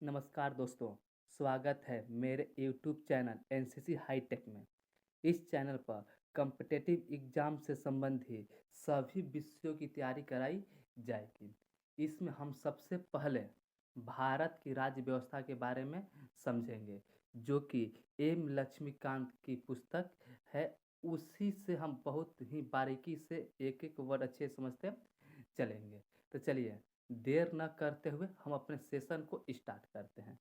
नमस्कार दोस्तों, स्वागत है मेरे यूट्यूब चैनल एनसीसी हाईटेक में। इस चैनल पर कॉम्पिटिटिव एग्जाम से संबंधित सभी विषयों की तैयारी कराई जाएगी। इसमें हम सबसे पहले भारत की राज्य व्यवस्था के बारे में समझेंगे, जो कि एम लक्ष्मीकांत की पुस्तक है। उसी से हम बहुत ही बारीकी से एक एक वर्ड अच्छे समझते चलेंगे। तो चलिए, देर न करते हुए हम अपने सेशन को स्टार्ट करते हैं।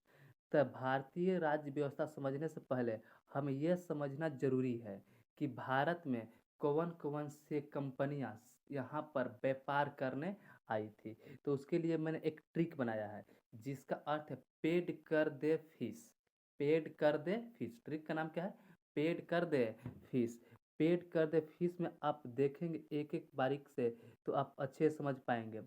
तो भारतीय राज्य व्यवस्था समझने से पहले हमें यह समझना जरूरी है कि भारत में कौन कौन से कंपनियां यहाँ पर व्यापार करने आई थी। तो उसके लिए मैंने एक ट्रिक बनाया है, जिसका अर्थ है पेड कर दे फीस। पेड कर दे फीस, ट्रिक का नाम क्या है? पेड कर दे फीस। पेड कर दे फीस में आप देखेंगे एक एक बारीक से, तो आप अच्छे समझ पाएंगे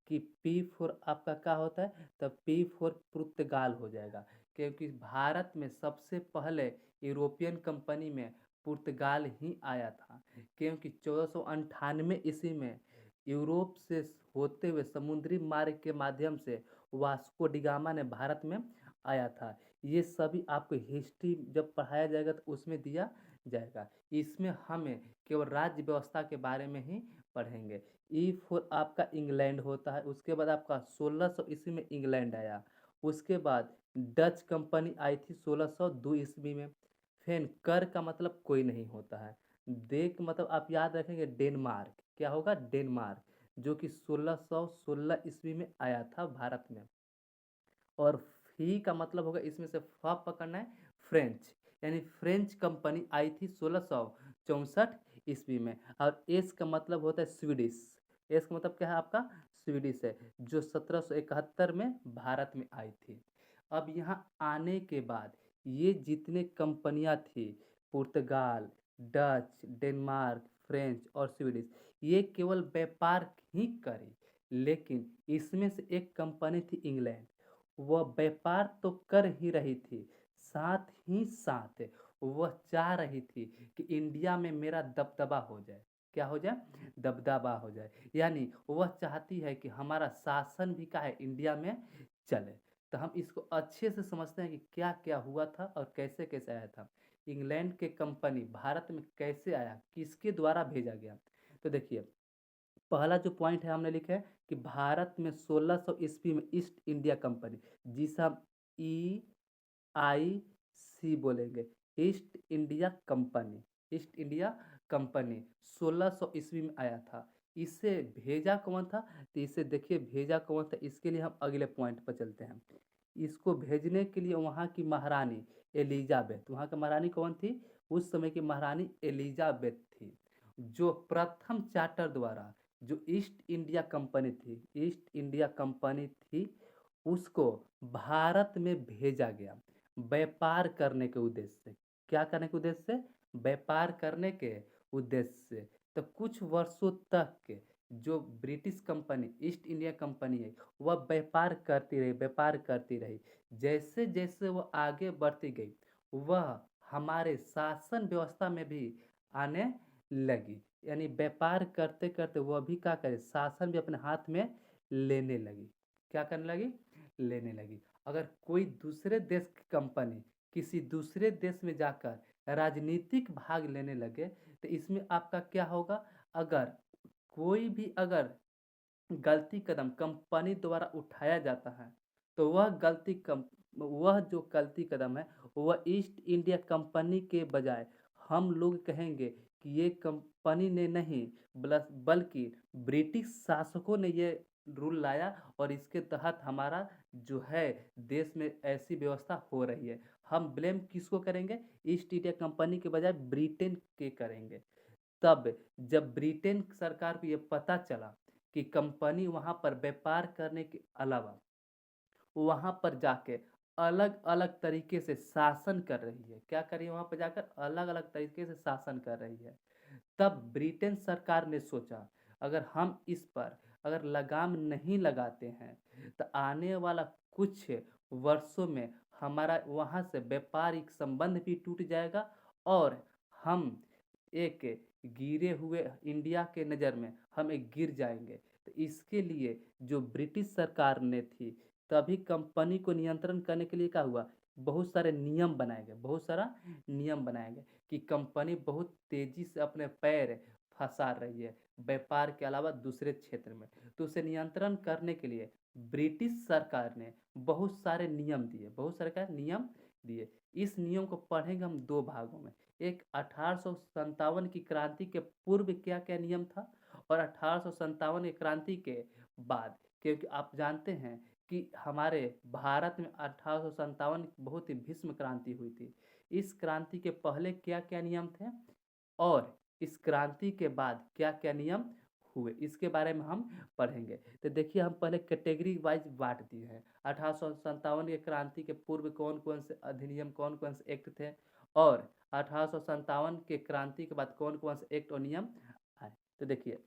कि पी फोर आपका क्या होता है। तब पी फोर पुर्तगाल हो जाएगा, क्योंकि भारत में सबसे पहले यूरोपियन कंपनी में पुर्तगाल ही आया था। क्योंकि 1498 ईस्वी में यूरोप से होते हुए समुद्री मार्ग के माध्यम से वास्को डिगामा ने भारत में आया था। ये सभी आपको हिस्ट्री जब पढ़ाया जाएगा तो उसमें दिया जाएगा। इसमें हमें केवल राज्य व्यवस्था के बारे में ही पढ़ेंगे। ई फोर आपका इंग्लैंड होता है। उसके बाद आपका 1600 ईस्वी में इंग्लैंड आया। उसके बाद डच कंपनी आई थी 1602 ईस्वी में। फिर कर का मतलब कोई नहीं होता है। दे का मतलब आप याद रखेंगे डेनमार्क। क्या होगा? डेनमार्क, जो कि 1616 ईस्वी में आया था भारत में। और फी का मतलब होगा, इसमें से फ पकड़ना है, फ्रेंच। यानी फ्रेंच कंपनी आई थी 1664 ईस्वी में। और एस का मतलब होता है स्वीडिश। एस का मतलब क्या है आपका? स्वीडिश है, जो 1771 में भारत में आई थी। अब यहाँ आने के बाद ये जितने कंपनियां थी, पुर्तगाल, डच, डेनमार्क, फ्रेंच और स्वीडिश, ये केवल व्यापार ही करे। लेकिन इसमें से एक कंपनी थी इंग्लैंड। वह व्यापार तो कर ही रही थी, साथ ही साथ वह चाह रही थी कि इंडिया में मेरा दबदबा हो जाए। क्या हो जाए? दबदबा हो जाए। यानी वह चाहती है कि हमारा शासन भी क्या है, इंडिया में चले। तो हम इसको अच्छे से समझते हैं कि क्या क्या हुआ था और कैसे कैसे आया था। इंग्लैंड के कंपनी भारत में कैसे आया, किसके द्वारा भेजा गया। तो देखिए, पहला जो पॉइंट है हमने लिखा है कि भारत में 1600 ईस्वी में ईस्ट इंडिया कंपनी, जिसे हम ई आई सी बोलेंगे, east India company. East India company 1600 ईस्वी में आया था। इसे भेजा कौन था? तो इसे देखिए भेजा कौन था, इसके लिए हम अगले पॉइंट पर चलते हैं। इसको भेजने के लिए वहाँ की महारानी एलिजाबेथ, वहाँ की महारानी कौन थी? उस समय की महारानी एलिजाबेथ थी, जो प्रथम चार्टर द्वारा जो ईस्ट इंडिया कंपनी थी, ईस्ट इंडिया कंपनी थी, उसको भारत में भेजा गया व्यापार करने के उद्देश्य से। क्या करने के उद्देश्य से? व्यापार करने के उद्देश्य से। तो कुछ वर्षों तक जो British company east India company है, वह व्यापार करती रही, व्यापार करती रही। जैसे जैसे वह आगे बढ़ती गई, वह हमारे शासन व्यवस्था में भी आने लगी। यानी व्यापार करते करते वह भी क्या करे, शासन भी अपने हाथ में लेने लगी। क्या करने लगी? लेने लगी। अगर कोई दूसरे देश की कंपनी किसी दूसरे देश में जाकर राजनीतिक भाग लेने लगे, तो इसमें आपका क्या होगा? अगर कोई भी अगर गलती कदम कंपनी द्वारा उठाया जाता है, तो वह जो गलती कदम है, वह ईस्ट इंडिया कंपनी के बजाय हम लोग कहेंगे कि ये कंपनी ने नहीं, बल्कि ब्रिटिश शासकों ने ये रूल लाया, और इसके तहत हमारा जो है देश में ऐसी व्यवस्था हो रही है। हम ब्लेम किसको करेंगे? ईस्ट इंडिया कंपनी के बजाय ब्रिटेन के करेंगे। तब जब ब्रिटेन सरकार को ये पता चला कि कंपनी वहाँ पर व्यापार करने के अलावा वहाँ पर जाके अलग अलग तरीके से शासन कर रही है, क्या कर रही है? वहाँ पर जाकर अलग अलग तरीके से शासन कर रही है। तब ब्रिटेन सरकार ने सोचा, अगर हम इस पर अगर लगाम नहीं लगाते हैं, तो आने वाला कुछ वर्षों में हमारा वहाँ से व्यापारिक संबंध भी टूट जाएगा, और हम एक गिरे हुए इंडिया के नज़र में हम एक गिर जाएंगे। तो इसके लिए जो ब्रिटिश सरकार ने थी, तभी कंपनी को नियंत्रण करने के लिए क्या हुआ, बहुत सारे नियम बनाए गए, बहुत सारा नियम बनाए गए कि कंपनी बहुत तेजी से अपने पैर फंसा रही है व्यापार के अलावा दूसरे क्षेत्र में। तो उसे नियंत्रण करने के लिए ब्रिटिश सरकार ने बहुत सारे नियम दिए, बहुत सारे क्या नियम दिए। इस नियम को पढ़ेंगे हम दो भागों में। एक 1857 की क्रांति के पूर्व क्या क्या नियम था, और 1857 की क्रांति के बाद, क्योंकि आप जानते हैं कि हमारे भारत में 1857 बहुत ही भीष्म क्रांति हुई थी। इस क्रांति के पहले क्या क्या नियम थे और इस क्रांति के बाद क्या क्या नियम हुए, इसके बारे में हम पढ़ेंगे। तो देखिए, हम पहले कैटेगरी वाइज बांट दिए हैं। 1857 के क्रांति के पूर्व कौन कौन से अधिनियम, कौन कौन से एक्ट थे, और 1857 के क्रांति के बाद कौन कौन से एक्ट और नियम आए। तो देखिए,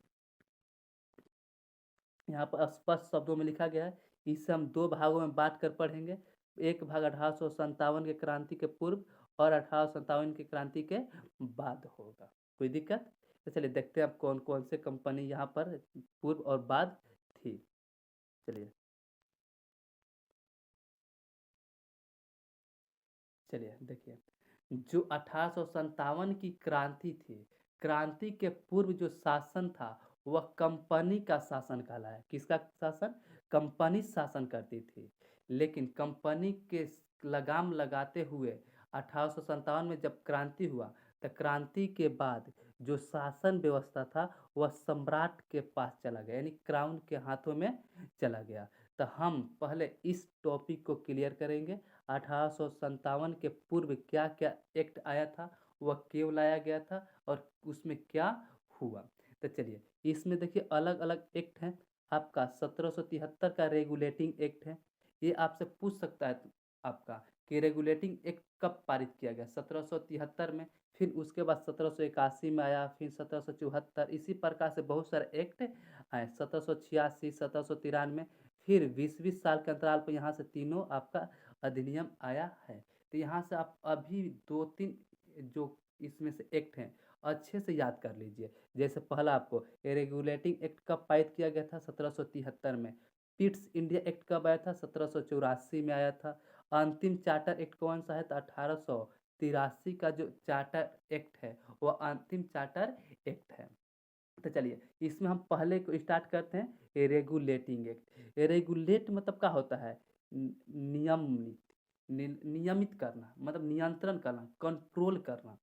यहाँ पर स्पष्ट शब्दों में लिखा गया है। इसे हम दो भागों में बांट कर पढ़ेंगे। एक भाग 1857 के क्रांति के पूर्व और 1857 की क्रांति के बाद होगा। कोई दिक्कत? तो चलिए देखते हैं अब कौन कौन से कंपनी यहाँ पर पूर्व और बाद थी। चलिए चलिए देखिए, जो 1857 की क्रांति थी, क्रांति के पूर्व जो शासन था वह कंपनी का शासन कहलाया। किसका शासन? कंपनी शासन करती थी। लेकिन कंपनी के लगाम लगाते हुए 1857 में जब क्रांति हुआ, तो क्रांति के बाद जो शासन व्यवस्था था वह सम्राट के पास चला गया, यानी क्राउन के हाथों में चला गया। तो हम पहले इस टॉपिक को क्लियर करेंगे। 1857 के पूर्व क्या क्या एक्ट आया था, वह क्यों लाया गया था और उसमें क्या हुआ। तो चलिए, इसमें देखिए अलग अलग एक्ट हैं। आपका 1773 का रेगुलेटिंग एक्ट है। ये आपसे पूछ सकता है आपका कि रेगुलेटिंग एक्ट कब पारित किया गया, 1773 में, फिर उसके बाद 1781 में आया, फिर 1774, इसी प्रकार से बहुत सारे एक्ट आए। 1786, 1793, फिर 20-20 साल के अंतराल पर यहाँ से तीनों आपका अधिनियम आया है। तो यहाँ से आप अभी दो तीन जो इसमें से एक्ट हैं अच्छे से याद कर लीजिए। जैसे पहला आपको रेगुलेटिंग एक्ट कब पारित किया गया था, 1773 में। पिट्स इंडिया एक्ट कब आया था, 1784 में आया था। अंतिम चार्टर एक्ट कौन सा है, तो 1883 का जो चार्टर एक्ट है वह अंतिम चार्टर एक्ट है। तो चलिए, इसमें हम पहले को स्टार्ट करते हैं, रेगुलेटिंग एक्ट। रेगुलेट मतलब क्या होता है, नियमित, नियमित करना, मतलब नियंत्रण करना, कंट्रोल करना।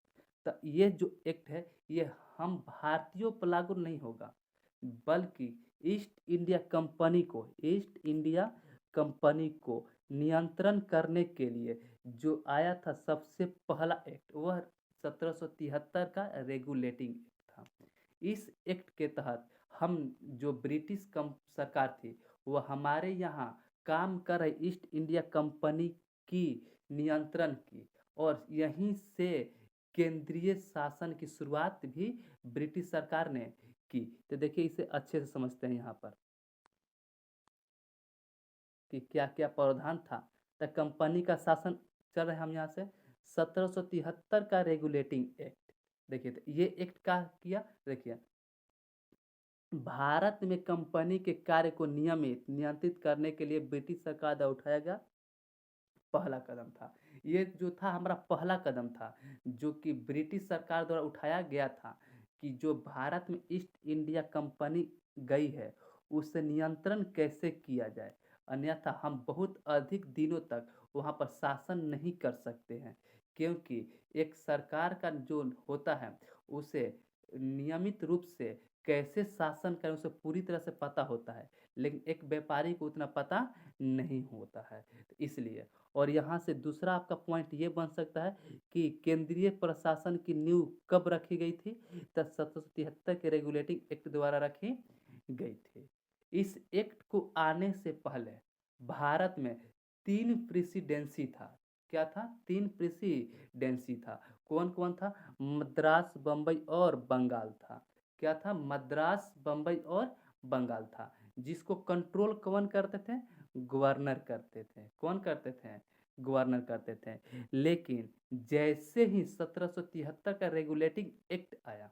तो ये जो एक्ट है ये हम भारतीयों पर लागू नहीं होगा, बल्कि ईस्ट इंडिया कंपनी को नियंत्रण करने के लिए जो आया था सबसे पहला एक्ट, वह 1773 का रेगुलेटिंग एक्ट था। इस एक्ट के तहत हम जो ब्रिटिश सरकार थी वह हमारे यहाँ काम कर रही ईस्ट इंडिया कंपनी की नियंत्रण की, और यहीं से केंद्रीय शासन की शुरुआत भी ब्रिटिश सरकार ने की। तो देखिए, इसे अच्छे से समझते हैं यहाँ पर कि क्या क्या प्रावधान था। तो कंपनी का शासन चल रहे हैं हम यहाँ से 1773 का रेगुलेटिंग एक्ट। देखिए, तो ये एक्ट क्या किया, देखिए, भारत में कंपनी के कार्य को नियमित नियंत्रित करने के लिए ब्रिटिश सरकार द्वारा उठाया गया पहला कदम था। ये जो था हमारा पहला कदम था, जो कि ब्रिटिश सरकार द्वारा उठाया गया था, कि जो भारत में ईस्ट इंडिया कंपनी गई है उसे नियंत्रण कैसे किया जाए, अन्यथा हम बहुत अधिक दिनों तक वहाँ पर शासन नहीं कर सकते हैं। क्योंकि एक सरकार का जो होता है उसे नियमित रूप से कैसे शासन करें उसे पूरी तरह से पता होता है, लेकिन एक व्यापारी को उतना पता नहीं होता है। तो इसलिए, और यहाँ से दूसरा आपका पॉइंट ये बन सकता है कि केंद्रीय प्रशासन की नींव कब रखी गई थी, तो 1773 के रेगुलेटिंग एक्ट द्वारा रखी गई थी। इस एक्ट को आने से पहले भारत में 3 प्रेसिडेंसी था। क्या था? 3 प्रेसिडेंसी था। कौन कौन था? मद्रास, बम्बई और बंगाल था। क्या था? मद्रास, बम्बई और बंगाल था। जिसको कंट्रोल कौन करते थे? गवर्नर करते थे। कौन करते थे? गवर्नर करते थे। लेकिन जैसे ही 1773 का रेगुलेटिंग एक्ट आया,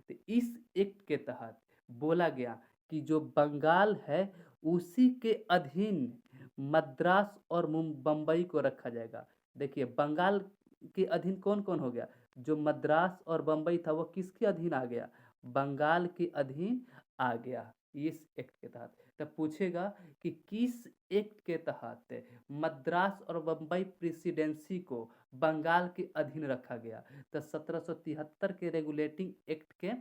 तो इस एक्ट के तहत बोला गया कि जो बंगाल है उसी के अधीन मद्रास और बम्बई को रखा जाएगा। देखिए बंगाल के अधीन कौन कौन हो गया, जो मद्रास और बम्बई था वो किसके अधीन आ गया, बंगाल के अधीन आ गया इस एक्ट के तहत। तब पूछेगा कि किस एक्ट के तहत मद्रास और बम्बई प्रेसिडेंसी को बंगाल के अधीन रखा गया, तो 1773 के रेगुलेटिंग एक्ट के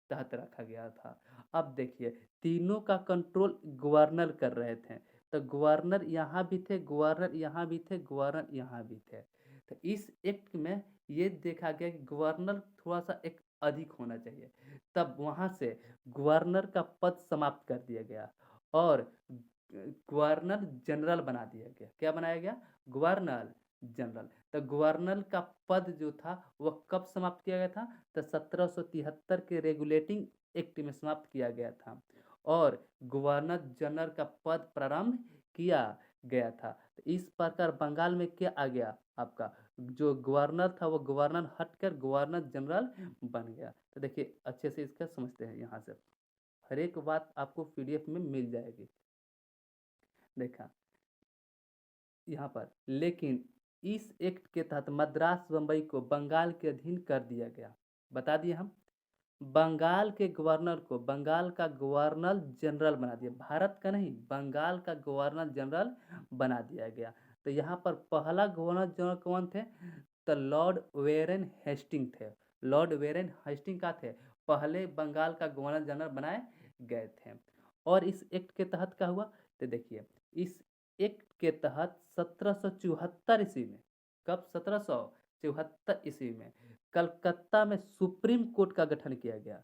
तहत रखा गया था। अब देखिए तीनों का कंट्रोल गवर्नर कर रहे थे, तो गवर्नर यहाँ भी थे, गवर्नर यहाँ भी थे, गवर्नर यहाँ भी थे। तो इस एक्ट में ये देखा गया कि गवर्नर थोड़ा सा एक अधिक होना चाहिए, तब वहाँ से गवर्नर का पद समाप्त कर दिया गया और गवर्नर जनरल बना दिया गया। क्या बनाया गया, गवर्नर जनरल। तो गवर्नर का पद जो था वह कब समाप्त किया गया था, तो 1773 के रेगुलेटिंग एक्ट में समाप्त किया गया था और गवर्नर जनरल का पद प्रारंभ किया गया था। तो इस प्रकार बंगाल में क्या आ गया, आपका जो गवर्नर था वो गवर्नर हटकर गवर्नर जनरल बन गया। तो देखिए अच्छे से इसका समझते हैं, यहाँ से हर एक बात आपको पीडीएफ में मिल जाएगी। देखा यहाँ पर, लेकिन इस एक्ट के तहत मद्रास बम्बई को बंगाल के अधीन कर दिया गया। बता दिए हम, बंगाल के गवर्नर को बंगाल का गवर्नर जनरल बना दिया, भारत का नहीं, बंगाल का गवर्नर जनरल बना दिया गया। तो यहाँ पर पहला गवर्नर जनरल कौन थे, तो लॉर्ड वेरेन हेस्टिंग थे। लॉर्ड वेरेन हेस्टिंग का थे, पहले बंगाल का गवर्नर जनरल बनाए गए थे। और इस एक्ट के तहत क्या हुआ, तो देखिए इस एक्ट के तहत 1774 ईस्वी में, कब, 1774 ईस्वी में कलकत्ता में सुप्रीम कोर्ट का गठन किया गया।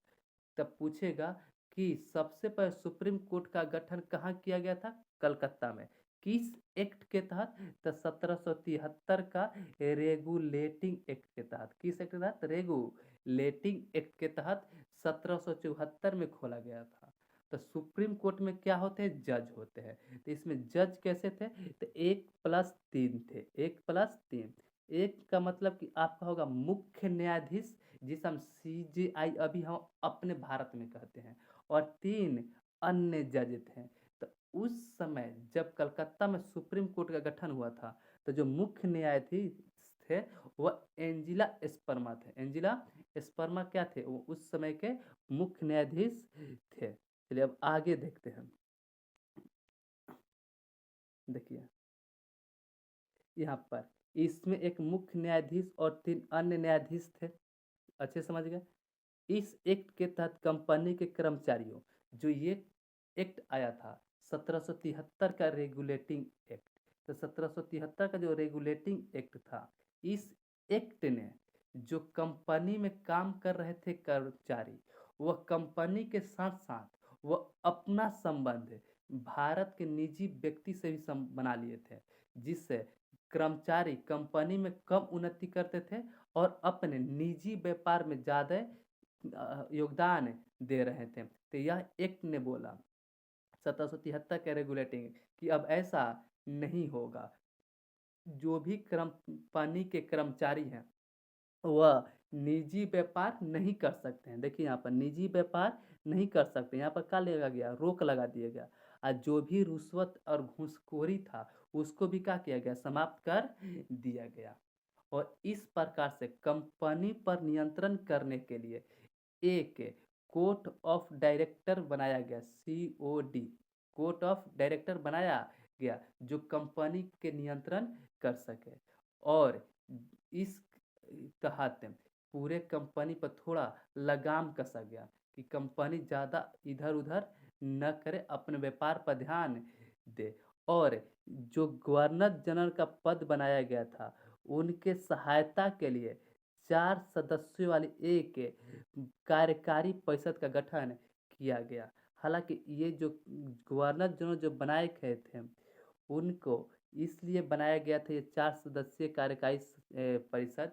तब पूछेगा कि सबसे पहले सुप्रीम कोर्ट का गठन कहाँ किया गया था, कलकत्ता में, किस एक्ट के तहत, तो 1773 का रेगुलेटिंग एक्ट के तहत। किस एक्ट के तहत, रेगुलेटिंग एक्ट के तहत 1774 में खोला गया था। तो सुप्रीम कोर्ट में क्या होते हैं, जज होते हैं। तो इसमें जज कैसे थे, तो 1+3 थे, 1+3। एक का मतलब कि आपका होगा मुख्य न्यायाधीश, जिसे हम सीजेआई अभी हम अपने भारत में कहते हैं, और 3 अन्य जज थे। तो उस समय जब कलकत्ता में सुप्रीम कोर्ट का गठन हुआ था, तो जो मुख्य न्यायाधीश थे वह एंजिला स्पर्मा थे। एंजिला स्पर्मा क्या थे, वो उस समय के मुख्य न्यायाधीश थे। चलिए अब आगे देखते हैं। देखिए यहाँ पर इसमें एक मुख्य न्यायाधीश और 3 अन्य न्यायाधीश थे, अच्छे समझ गए। इस एक्ट के तहत कंपनी के कर्मचारियों, जो ये एक्ट आया था 1773 का रेगुलेटिंग एक्ट, तो 1773 का जो रेगुलेटिंग एक्ट था, इस एक्ट ने जो कंपनी में काम कर रहे थे कर्मचारी, वह कंपनी के साथ साथ वह अपना संबंध भारत के निजी व्यक्ति से भी बना लिए थे, जिससे कर्मचारी कंपनी में कम उन्नति करते थे और अपने निजी व्यापार में ज़्यादा योगदान दे रहे थे। तो यह एक्ट ने बोला 1773 के रेगुलेटिंग कि अब ऐसा नहीं होगा, जो भी कंपनी के कर्मचारी हैं वह निजी व्यापार नहीं कर सकते हैं। देखिए यहाँ पर निजी व्यापार नहीं कर सकते, यहाँ पर क्या लगा गया, रोक लगा दिया गया। और जो भी रुश्वत और घूसखोरी था उसको भी क्या किया गया, समाप्त कर दिया गया। और इस प्रकार से कंपनी पर नियंत्रण करने के लिए एक कोर्ट ऑफ डायरेक्टर बनाया गया, COD, कोर्ट ऑफ डायरेक्टर बनाया गया, जो कंपनी के नियंत्रण कर सके। और इस तहत पूरे कंपनी पर थोड़ा लगाम कसा गया कि कंपनी ज़्यादा इधर उधर न करे, अपने व्यापार पर ध्यान दे। और जो गवर्नर जनरल का पद बनाया गया था, उनके सहायता के लिए 4 सदस्यों वाली एक कार्यकारी परिषद का गठन किया गया। हालांकि ये जो गवर्नर जनरल जो बनाए गए थे, उनको इसलिए बनाया गया था ये 4 सदस्यीय कार्यकारी परिषद,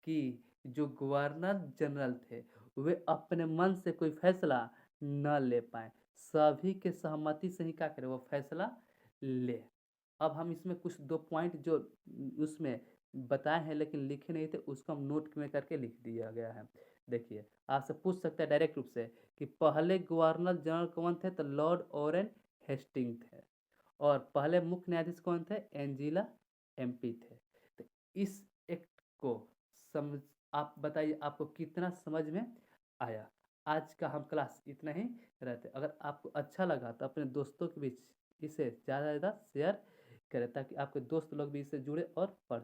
कि जो गवर्नर जनरल थे वे अपने मन से कोई फैसला न ले पाए, सभी के सहमति से ही क्या करें, वो फैसला ले। अब हम इसमें कुछ 2 पॉइंट जो उसमें बताए हैं लेकिन लिखे नहीं थे, उसको हम नोट में करके लिख दिया गया है। देखिए आपसे पूछ सकता है डायरेक्ट रूप से कि पहले गवर्नर जनरल कौन थे, तो लॉर्ड ओरेन हेस्टिंग थे। और पहले मुख्य न्यायाधीश कौन थे? एंजीला एमपी थे। तो इस एक्ट को समझ आप बताइए आपको कितना समझ में आया। आज का हम क्लास इतना ही रहते। अगर आपको अच्छा लगा तो अपने दोस्तों के बीच इसे ज़्यादा से ज़्यादा शेयर करें ताकि आपके दोस्त लोग भी इससे जुड़े और पढ़